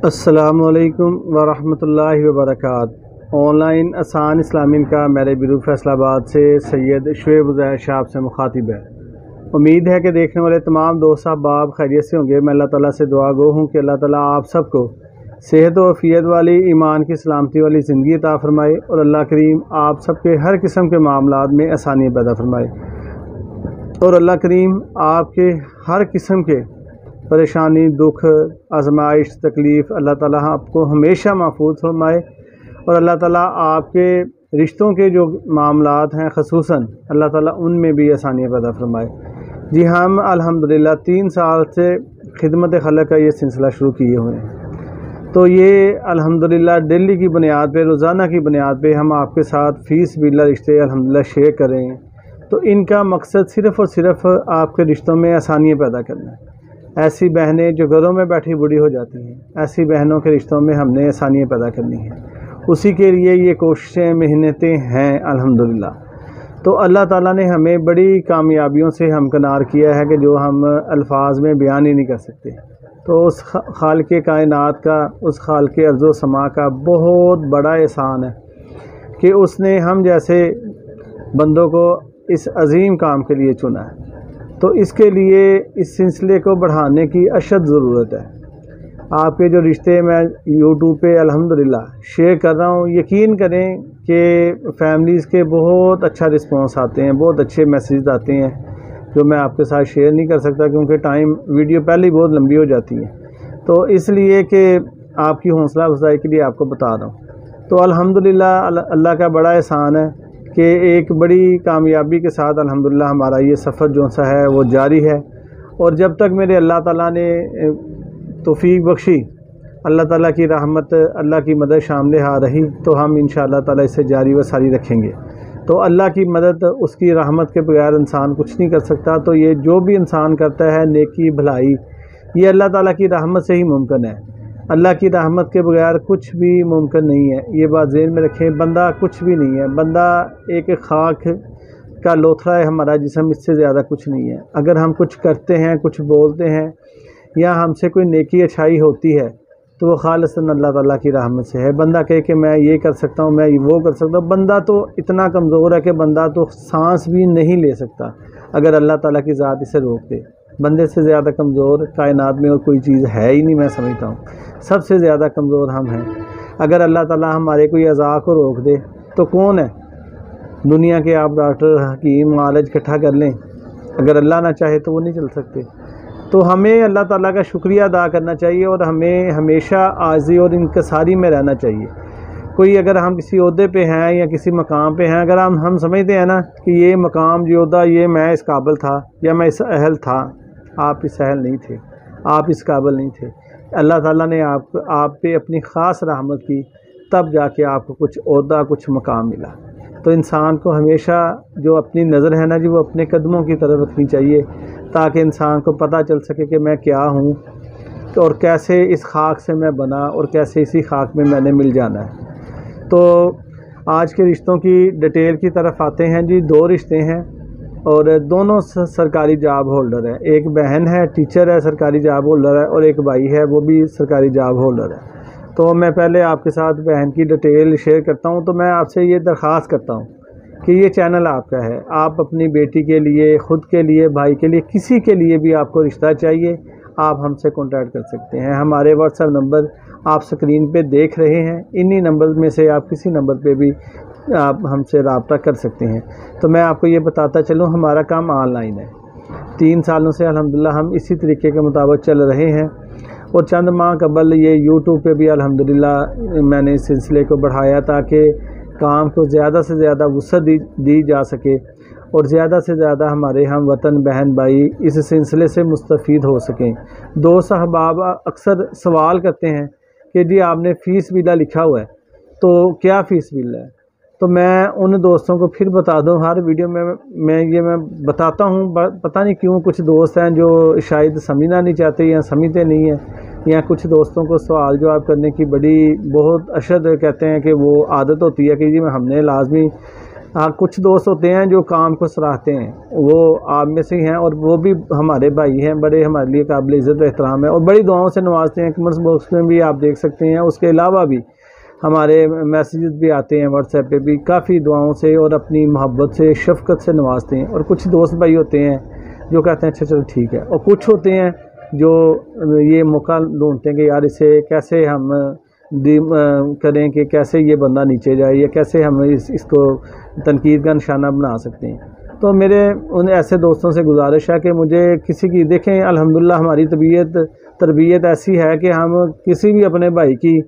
अस्सलामुअलैकुम वरहमतुल्लाहि वबरकात। ऑनलाइन आसान इस्लामी का मेरे बिरू फैसलाबाद से सैयद शुएब उज़ैर शाह से मुखातिब है। उम्मीद है कि देखने वाले तमाम दोस्त अहबाब खैरियत से होंगे। मैं अल्लाह ताला से दुआ गो हूँ कि अल्लाह ताला आप सबको सेहत व अफ़ियत वाली, ईमान की सलामती वाली ज़िंदगी अता फ़रमाए और अल्लाह करीम आप सबके हर किस्म के मामलात में आसानी पैदा फ़रमाए और अल्लाह करीम आपके हर किस्म के परेशानी, दुख, आजमाइश, तकलीफ़ अल्लाह ताला आपको हमेशा महफूज फरमाए और अल्लाह ताला आपके रिश्तों के जो मामलात हैं ख़ुसूसन अल्लाह ताला उनमें भी आसानियाँ पैदा फरमाए। जी हम अल्हम्दुलिल्लाह 3 साल से खिदमत खलक का ये सिलसिला शुरू किए हुए हैं। तो ये अल्हम्दुलिल्लाह डेली की बुनियाद पे, रोज़ाना की बुनियाद पे हम आपके साथ फ़ीसबिल्लाह रिश्ते अल्हम्दुलिल्लाह शेयर कर रहे हैं। तो इनका मकसद सिर्फ़ और सिर्फ आपके रिश्तों में आसानियाँ पैदा करना है। ऐसी बहनें जो घरों में बैठी बूढ़ी हो जाती हैं, ऐसी बहनों के रिश्तों में हमने आसानियाँ पैदा करनी है। उसी के लिए ये कोशिशें, मेहनतें हैं अल्हम्दुलिल्लाह। तो अल्लाह ताला ने हमें बड़ी कामयाबियों से हमकिनार किया है कि जो हम अल्फाज में बयान ही नहीं कर सकते। तो उस खालिक़े कायनात का, उस खालिक़े अर्ज़ व समा का बहुत बड़ा एहसान है कि उसने हम जैसे बंदों को इस अज़ीम काम के लिए चुना है। तो इसके लिए इस सिलसिले को बढ़ाने की अशद ज़रूरत है। आपके जो रिश्ते मैं यूट्यूब पे अल्हम्दुलिल्लाह शेयर कर रहा हूँ, यकीन करें कि फ़ैमिलीज़ के बहुत अच्छा रिस्पांस आते हैं, बहुत अच्छे मैसेज आते हैं जो मैं आपके साथ शेयर नहीं कर सकता क्योंकि वीडियो पहले ही बहुत लंबी हो जाती है। तो इसलिए कि आपकी हौसला अफजाई के लिए आपको बता रहा हूँ। तो अल्हम्दुलिल्लाह अल्लाह का बड़ा एहसान है कि एक बड़ी कामयाबी के साथ अल्हम्दुलिल्लाह हमारा ये सफ़र जो सा है वो जारी है। और जब तक मेरे अल्लाह ताला ने तौफीक बख्शी, अल्लाह ताला की रहमत, अल्लाह की मदद शामिल आ रही तो हम इंशाअल्लाह ताला इसे जारी व सारी रखेंगे। तो अल्लाह की मदद, उसकी रहमत के बगैर इंसान कुछ नहीं कर सकता। तो ये जो भी इंसान करता है नेकी भलाई, ये अल्लाह ताला की रहमत से ही मुमकिन है। अल्लाह की रहमत के बगैर कुछ भी मुमकिन नहीं है। ये बात ज़हन में रखें। बंदा कुछ भी नहीं है, बंदा एक खाक का लोथड़ा है हमारा जिस्म, इससे ज़्यादा कुछ नहीं है। अगर हम कुछ करते हैं, कुछ बोलते हैं या हमसे कोई नेकी अच्छाई होती है तो वो खालिसन अल्लाह ताला की रहमत से है। बंदा कहे कि मैं ये कर सकता हूँ, मैं वो कर सकता हूँ, बंदा तो इतना कमज़ोर है कि बंदा तो सांस भी नहीं ले सकता अगर अल्लाह ताला की ज़ात इसे रोक दे। बंदे से ज़्यादा कमज़ोर कायनात में और कोई चीज़ है ही नहीं, मैं समझता हूँ सबसे ज़्यादा कमज़ोर हम हैं। अगर अल्लाह ताला हमारे कोई अज़ा को रोक दे तो कौन है? दुनिया के आप डॉक्टर, हकीम, मालिज इकट्ठा कर लें, अगर अल्लाह ना चाहे तो वो नहीं चल सकते। तो हमें अल्लाह ताला का शुक्रिया अदा करना चाहिए और हमें हमेशा आज़ी और इनकसारी में रहना चाहिए। कोई अगर हम किसी ओहदे पे हैं या किसी मकाम पे हैं, अगर हम समझते हैं ना कि ये मकाम, ये ओहदा, ये मैं इस काबिल था या मैं इस अहल था, आप इस अहल नहीं थे, आप इस काबिल नहीं थे। अल्लाह ताला ने आप पे अपनी ख़ास रहमत की, तब जाके आपको कुछ ओहदा, कुछ मकाम मिला। तो इंसान को हमेशा जो अपनी नज़र है ना जी, वो अपने कदमों की तरफ रखनी चाहिए ताकि इंसान को पता चल सके कि मैं क्या हूँ और कैसे इस खाक से मैं बना और कैसे इसी खाक में मैंने मिल जाना है। तो आज के रिश्तों की डिटेल की तरफ आते हैं जी। 2 रिश्ते हैं और दोनों सरकारी जॉब होल्डर है। एक बहन है, टीचर है, सरकारी जॉब होल्डर है, और एक भाई है, वो भी सरकारी जॉब होल्डर है। तो मैं पहले आपके साथ बहन की डिटेल शेयर करता हूं। तो मैं आपसे ये दरख्वास्त करता हूं कि ये चैनल आपका है। आप अपनी बेटी के लिए, ख़ुद के लिए, भाई के लिए, किसी के लिए भी आपको रिश्ता चाहिए, आप हमसे कॉन्टैक्ट कर सकते हैं। हमारे व्हाट्सएप नंबर आप स्क्रीन पे देख रहे हैं, इन्हीं नंबर में से आप किसी नंबर पे भी आप हमसे रब्ता कर सकते हैं। तो मैं आपको ये बताता चलूँ, हमारा काम ऑनलाइन है। 3 सालों से अल्हम्दुलिल्लाह हम इसी तरीके के मुताबिक चल रहे हैं और चंद माह कबल ये यूट्यूब पे भी अल्हम्दुलिल्लाह मैंने इस सिलसिले को बढ़ाया ताकि काम को ज़्यादा से ज़्यादा वुसअत दी जा सके और ज़्यादा से ज़्यादा हमारे हम वतन बहन भाई इस सिलसिले से मुस्तफ़ीद हो सकें। दोस्त अहबाब अक्सर सवाल करते हैं कि जी आपने फ़ीस बिल्ला लिखा हुआ है, तो क्या फ़ीस बिल है? तो मैं उन दोस्तों को फिर बता दूं, हर वीडियो में मैं बताता हूं। पता नहीं क्यों कुछ दोस्त हैं जो शायद समझना नहीं चाहते या समझते नहीं हैं, या कुछ दोस्तों को सवाल जवाब करने की बहुत अशद कहते हैं कि वो आदत होती है कि जी हमने लाजमी हाँ, कुछ दोस्त होते हैं जो काम को सराहते हैं, वो आप में से ही हैं और वो भी हमारे भाई हैं, बड़े हमारे लिए काबिल इज़्ज़त एहतराम है और बड़ी दुआओं से नवाजते हैं। कमेंट्स बॉक्स में भी आप देख सकते हैं। उसके अलावा भी हमारे मैसेजेस भी आते हैं व्हाट्सएप पे भी, काफ़ी दुआओं से और अपनी मोहब्बत से शफ़क़त से नवाजते हैं। और कुछ दोस्त भाई होते हैं जो कहते हैं अच्छा चलो ठीक है, और कुछ होते हैं जो ये मौका ढूंढते हैं कि यार इसे कैसे हम करें कि कैसे ये बंदा नीचे जाए या कैसे हम इसको तनकीद का निशाना बना सकते हैं। तो मेरे उन ऐसे दोस्तों से गुजारिश है कि मुझे किसी की देखें, अल्हम्दुलिल्लाह हमारी तरबियत ऐसी है कि हम किसी भी अपने भाई की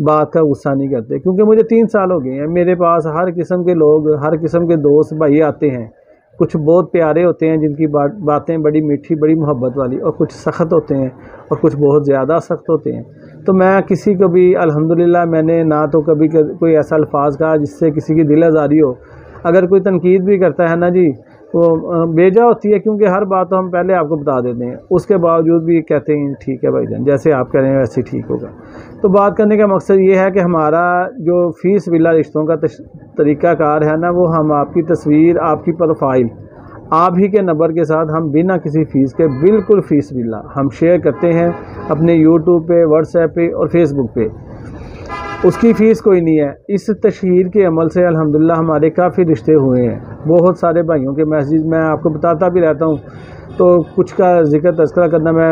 बात का गुस्सा नहीं करते, क्योंकि मुझे 3 साल हो गए हैं। मेरे पास हर किस्म के लोग, हर किस्म के दोस्त भाई आते हैं। कुछ बहुत प्यारे होते हैं जिनकी बातें बड़ी मीठी, बड़ी मोहब्बत वाली, और कुछ सख्त होते हैं और कुछ बहुत ज़्यादा सख्त होते हैं। तो मैं किसी को भी अल्हम्दुलिल्लाह मैंने ना तो कभी कोई ऐसा अल्फाज कहा जिससे किसी की दिल आज़ारी हो। अगर कोई तनकीद भी करता है ना जी, वो बेजा होती है, क्योंकि हर बात तो हम पहले आपको बता देते हैं, उसके बावजूद भी कहते हैं ठीक है भाईजान, जैसे आप कह रहे हैं वैसे ठीक होगा। तो बात करने का मकसद ये है कि हमारा जो फ़ीस विला रिश्तों का तरीक़ाकार है ना, वो हम आपकी तस्वीर, आपकी प्रोफाइल, आप ही के नंबर के साथ हम बिना किसी फ़ीस के बिल्कुल फ़ीस विला हम शेयर करते हैं अपने यूट्यूब पे, व्हाट्सएप पे और फेसबुक पे। उसकी फ़ीस कोई नहीं है। इस तशहीर के अमल से अल्हम्दुलिल्लाह हमारे काफ़ी रिश्ते हुए हैं। बहुत सारे भाइयों के मैसेज मैं आपको बताता भी रहता हूँ, तो कुछ का जिक्र तज़किरा करना मैं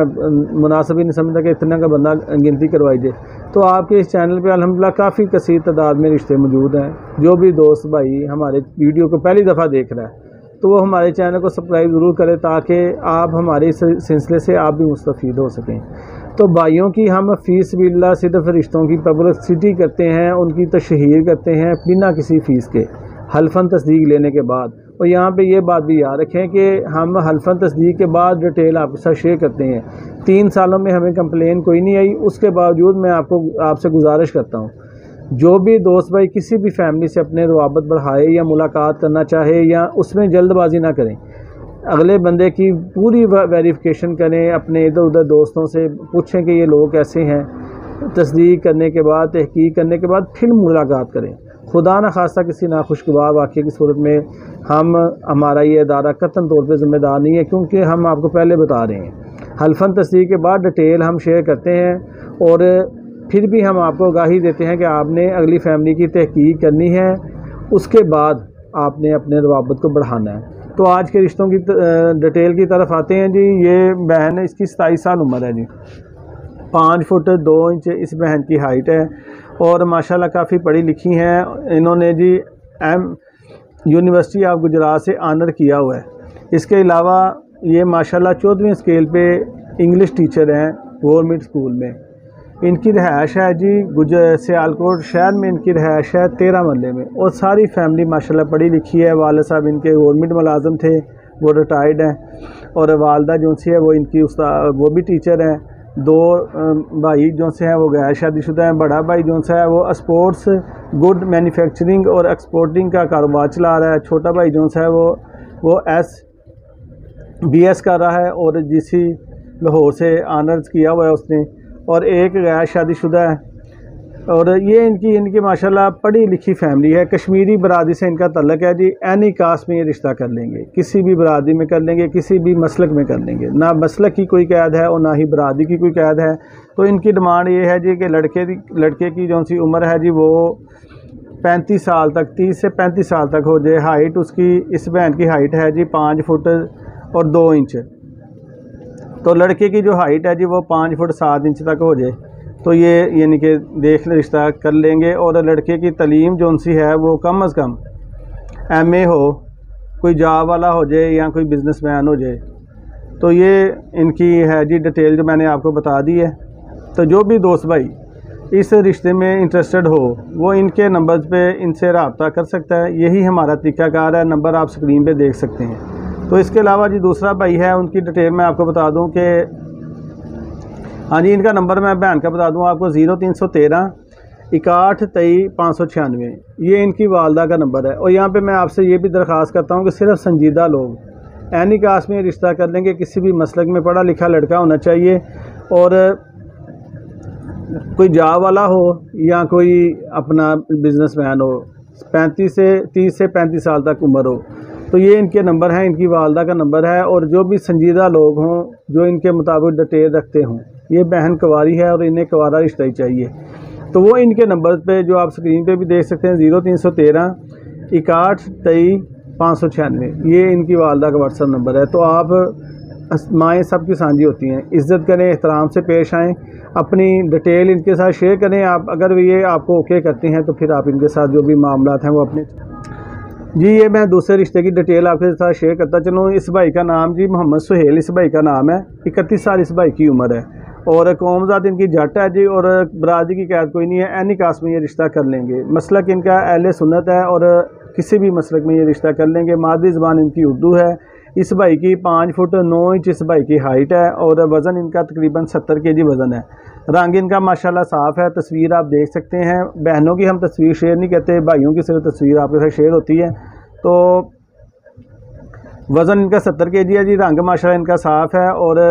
मुनासिब ही नहीं समझता कि इतना का बंदा गिनती करवाई दे। तो आपके इस चैनल पे अल्हम्दुलिल्लाह काफ़ी कसीर तादाद में रिश्ते मौजूद हैं। जो भी दोस्त भाई हमारे वीडियो को पहली दफ़ा देख रहा है तो वो हमारे चैनल को सब्सक्राइब ज़रूर करें, ताकि आप हमारे इस सिलसिले से आप भी मुस्तफ़ीद हो सकें। तो भाइयों की हम फ़ीस बिल्ला सिर्फ रिश्तों की पब्लिसिटी करते हैं, उनकी तशहीर करते हैं बिना किसी फ़ीस के, हल्फन तस्दीक लेने के बाद। और यहाँ पे ये बात भी याद रखें कि हम हल्फन तस्दीक के बाद डिटेल आपके साथ शेयर करते हैं। 3 सालों में हमें कंप्लेन कोई नहीं आई, उसके बावजूद मैं आपसे गुजारिश करता हूँ, जो भी दोस्त भाई किसी भी फैमिली से अपने रवाबत बढ़ाए या मुलाकात करना चाहे या उसमें जल्दबाजी ना करें, अगले बंदे की पूरी वेरिफिकेशन करें, अपने इधर उधर दोस्तों से पूछें कि ये लोग कैसे हैं, तस्दीक करने के बाद, तहकीक करने के बाद फिर मुलाकात करें। खुदा न खास्ता किसी नाखुशगवार वाक़े की सूरत में हमारा ये अदारा कतन तौर पे ज़िम्मेदार नहीं है, क्योंकि हम आपको पहले बता रहे हैं हल्फन तस्दीक के बाद डिटेल हम शेयर करते हैं, और फिर भी हम आपको आगाही देते हैं कि आपने अगली फैमिली की तहकीक करनी है, उसके बाद आपने अपने रवाबत को बढ़ाना है। तो आज के रिश्तों की डिटेल की तरफ आते हैं जी। ये बहन है, इसकी 27 साल उम्र है जी, 5 फुट 2 इंच इस बहन की हाइट है और माशाल्लाह काफ़ी पढ़ी लिखी हैं। इन्होंने जी यूनिवर्सिटी ऑफ गुजरात से ऑनर किया हुआ है। इसके अलावा ये माशाल्लाह 14वीं स्केल पे इंग्लिश टीचर हैं गवर्नमेंट स्कूल में। इनकी रहायश है जी सियालकोट शहर में, इनकी रहायश है 13 महल्ले में, और सारी फैमिली माशाल्लाह पढ़ी लिखी है। वाले साहब इनके गवर्नमेंट मुलाजम थे, वो रिटायर्ड हैं, और वालदा जो सी है वो इनकी वो भी टीचर हैं। 2 भाई जो से हैं वो गैर शादीशुदा हैं। बड़ा भाई जो सा है वो स्पोर्ट्स गुड मैन्युफैक्चरिंग और एक्सपोर्टिंग का कारोबार चला रहा है। छोटा भाई जो सा है वो BS कर रहा है और GC लाहौर से ऑनर्स किया हुआ है उसने, और एक गैर शादीशुदा है। और ये इनकी माशाल्लाह पढ़ी लिखी फैमिली है। कश्मीरी बरादरी से इनका तल्लक है जी। एनी कास्ट में ये रिश्ता कर लेंगे, किसी भी बरादरी में कर लेंगे, किसी भी मसलक में कर लेंगे, ना मसलक की कोई कैद है और ना ही बरादरी की कोई कैद है। तो इनकी डिमांड ये है जी कि लड़के की जो सी उम्र है जी वो 35 साल तक, 30 से 35 साल तक हो जाए। हाइट उसकी, इस बहन की हाइट है जी 5 फुट और 2 इंच। तो लड़के की जो हाइट है जी वो 5 फुट 7 इंच तक हो जाए तो ये यानी कि देख रिश्ता कर लेंगे। और लड़के की तलीम जो सी है वो कम अज़ कम MA हो, कोई जॉब वाला हो जाए या कोई बिजनेसमैन हो जाए। तो ये इनकी है जी डिटेल जो मैंने आपको बता दी है। तो जो भी दोस्त भाई इस रिश्ते में इंटरेस्टेड हो वो इनके नंबर्स पे इनसे रब्ता कर सकता है। यही हमारा तरीक़ाकार है, नंबर आप स्क्रीन पे देख सकते हैं। तो इसके अलावा जी दूसरा भाई है, उनकी डिटेल मैं आपको बता दूं कि हाँ जी, इनका नंबर मैं बहन का बता दूं आपको 0313 61 23 596, ये इनकी वालदा का नंबर है। और यहाँ पे मैं आपसे ये भी दरख्वास्त करता हूँ कि सिर्फ संजीदा लोग एनी कास्ट में रिश्ता कर लेंगे। किसी भी मसलक में पढ़ा लिखा लड़का होना चाहिए, और कोई जॉब वाला हो या कोई अपना बिजनेसमैन हो, 30 से 35 साल तक उम्र हो। तो ये इनके नंबर हैं, इनकी वालदा का नंबर है। और जो भी संजीदा लोग हों जो इनके मुताबिक डिटेल रखते हों, ये बहन कुंवारी है और इन्हें कुंवारा रिश्ता ही चाहिए, तो वो इनके नंबर पे जो आप स्क्रीन पे भी देख सकते हैं 0313 61 23 596, ये इनकी वालदा का व्हाट्सअप नंबर है। तो आप माएँ सबकी सांझी होती हैं, इज़्ज़त करें, एहतराम से पेश आएँ, अपनी डिटेल इनके साथ शेयर करें। आप अगर ये आपको ओके करते हैं तो फिर आप इनके साथ जो भी मामलात हैं वो अपने जी, ये मैं दूसरे रिश्ते की डिटेल आपके साथ शेयर करता चलूँ। इस भाई का नाम जी मोहम्मद सुहेल इस भाई का नाम है। 31 साल इस भाई की उम्र है और कौमजात इनकी जट है जी और बरादरी की कैद कोई नहीं है। एनी कास्ट में ये रिश्ता कर लेंगे। मसलक इनका अहले सुन्नत है और किसी भी मसलक में ये रिश्ता कर लेंगे। मादरी ज़बान इनकी उर्दू है। इस भाई की 5 फुट 9 इंच इस भाई की हाइट है और वज़न इनका तकरीबन 70 kg वज़न है। रंग इनका माशाल्लाह साफ़ है। तस्वीर आप देख सकते हैं। बहनों की हम तस्वीर शेयर नहीं करते, भाइयों की सिर्फ तस्वीर आपके साथ शेयर होती है। तो वज़न इनका 70 kg है जी। रंग माशाल्लाह इनका साफ़ है और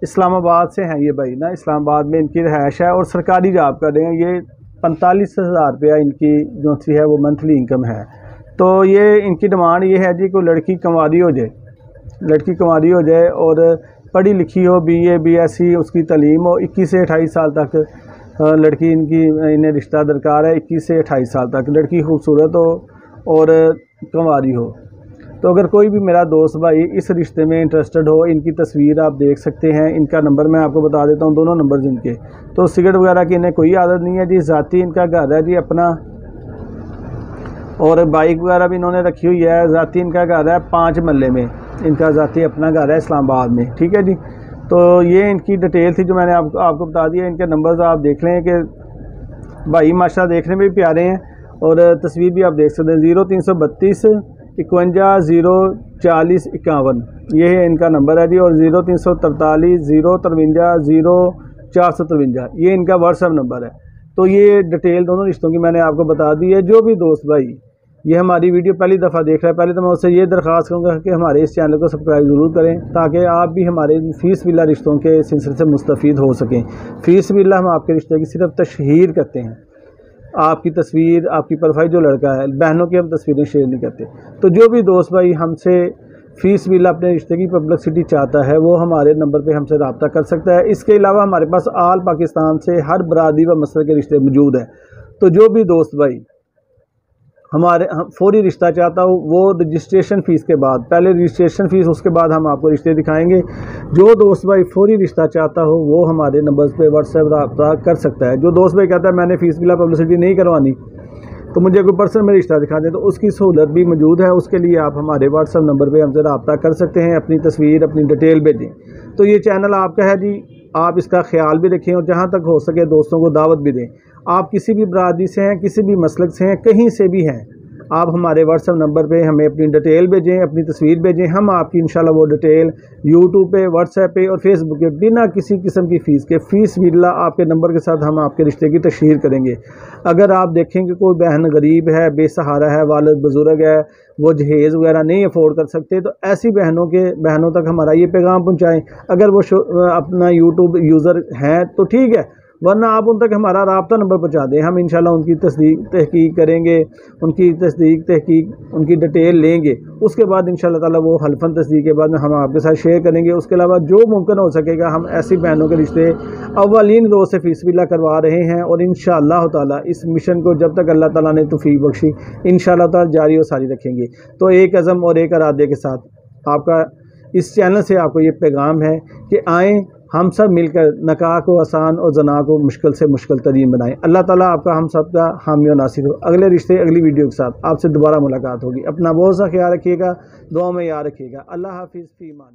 इस्लामाबाद से हैं ये भाई ना, इस्लामाबाद में इनकी रहायश है और सरकारी जॉब कर रहे हैं। ये 45,000 रुपया इनकी जो सी है वो मंथली इनकम है। तो ये इनकी डिमांड ये है जी कोई लड़की कुंवारी हो जाए, लड़की कुंवारी हो जाए और पढ़ी लिखी हो, BA BSc उसकी तालीम हो। 21 से 28 साल तक लड़की इनकी इन्हें रिश्ता दरकार है। 21 से 28 साल तक लड़की खूबसूरत हो और कुंवारी हो। तो अगर कोई भी मेरा दोस्त भाई इस रिश्ते में इंटरेस्टेड हो, इनकी तस्वीर आप देख सकते हैं। इनका नंबर मैं आपको बता देता हूँ, दोनों नंबर इनके। तो सिगरेट वगैरह की इन्हें कोई आदत नहीं है जी। ज़ाती इनका घर है जी अपना और बाइक वगैरह भी इन्होंने रखी हुई है। ज़ाती इनका घर है 5 महल्ले में, इनका ज़ाती अपना घर है इस्लामाबाद में। ठीक है जी। तो ये इनकी डिटेल थी जो मैंने आपको बता दिया। इनके नंबर्स आप देख लें कि भाई माशाल्लाह देखने में भी प्यारे हैं और तस्वीर भी आप देख सकते हैं। 0332 51 040 51 ये है इनका नंबर है जी। और 0343 053 0453 ये इनका व्हाट्सएप नंबर है। तो ये डिटेल दोनों रिश्तों की मैंने आपको बता दी है। जो भी दोस्त भाई ये हमारी वीडियो पहली दफ़ा देख रहा है, पहले तो मैं उससे ये दरख्वास्त करूँगा कि हमारे इस चैनल को सब्सक्राइब ज़रूर करें ताकि आप भी हमारे फ़ीस बिल्ला रिश्तों के सिलसिले से मुस्तफ़ीद हो सकें। फ़ीस बिल्ला हम आपके रिश्ते की सिर्फ तशहीर करते हैं। आपकी तस्वीर, आपकी प्रोफाइल जो लड़का है, बहनों की हम तस्वीरें शेयर नहीं करते। तो जो भी दोस्त भाई हमसे फ़ीस बिल्ला अपने रिश्ते की पब्लिसिटी चाहता है वो हमारे नंबर पे हमसे रब्ता कर सकता है। इसके अलावा हमारे पास आल पाकिस्तान से हर बरादरी व मसले के रिश्ते मौजूद हैं। तो जो भी दोस्त भाई हम फौरी रिश्ता चाहता हो वो रजिस्ट्रेशन फ़ीस के बाद, पहले रजिस्ट्रेशन फ़ीस उसके बाद हम आपको रिश्ते दिखाएंगे। जो दोस्त भाई फौरी रिश्ता चाहता हो वो हमारे नंबर्स पे व्हाट्सएप रब्ता कर सकता है। जो दोस्त भाई कहता है मैंने फ़ीस बिला पब्लिसिटी नहीं करवानी तो मुझे कोई पर्सन में रिश्ता दिखा दें, तो उसकी सहूलत भी मौजूद है। उसके लिए आप हमारे व्हाट्सएप नंबर पर हमसे रब्ता कर सकते हैं, अपनी तस्वीर अपनी डिटेल भेजें। तो ये चैनल आपका है जी, आप इसका ख्याल भी रखें और जहाँ तक हो सके दोस्तों को दावत भी दें। आप किसी भी बरादरी से हैं, किसी भी मसलक से हैं, कहीं से भी हैं, आप हमारे व्हाट्सएप नंबर पे हमें अपनी डिटेल भेजें, अपनी तस्वीर भेजें। हम आपकी इंशाल्लाह वो डिटेल यूट्यूब पे, व्हाट्सएप पे और फेसबुक पे बिना किसी किस्म की फ़ीस के फ़ीस बिल्ला आपके नंबर के साथ हम आपके रिश्ते की तशहीर करेंगे। अगर आप देखें कि कोई बहन गरीब है, बेसहारा है, वालिद बुज़ुर्ग है, वो जहेज़ वगैरह नहीं अफोर्ड कर सकते, तो ऐसी बहनों तक हमारा ये पैगाम पहुँचाएँ। अगर वो अपना यूट्यूब यूज़र हैं तो ठीक है, वरना आप उन तक हमारा राब्ता नंबर पहुँचा दें। हम इंशाल्लाह उनकी तहकीक करेंगे, उनकी तहकीक उनकी डिटेल लेंगे। उसके बाद इंशाल्लाह ताला वो हल्फन तस्दीक के बाद में हम आपके साथ शेयर करेंगे। उसके अलावा जो मुमकिन हो सकेगा हम ऐसी बहनों के रिश्ते अव्वलीन रोज़ से फ़ीस बिल्ला करवा रहे हैं और इंशाल्लाह ताला इस मिशन को जब तक अल्लाह ताला ने तौफीक बख्शी इंशाल्लाह ताला जारी और सारी रखेंगे। तो एक अज़म और एक इरादे के साथ आपका इस चैनल से आपको ये पैगाम है कि आएँ हम सब मिलकर निकाह को आसान और जना को मुश्किल से मुश्किल तरीन बनाएं। अल्लाह ताला आपका हम सब का हामी और नासिर हो। अगले रिश्ते अगली वीडियो के साथ आपसे दोबारा मुलाकात होगी। अपना बहुत सा ख्याल रखिएगा, दुआ में याद रखिएगा। अल्लाह हाफिज़, फी अमान।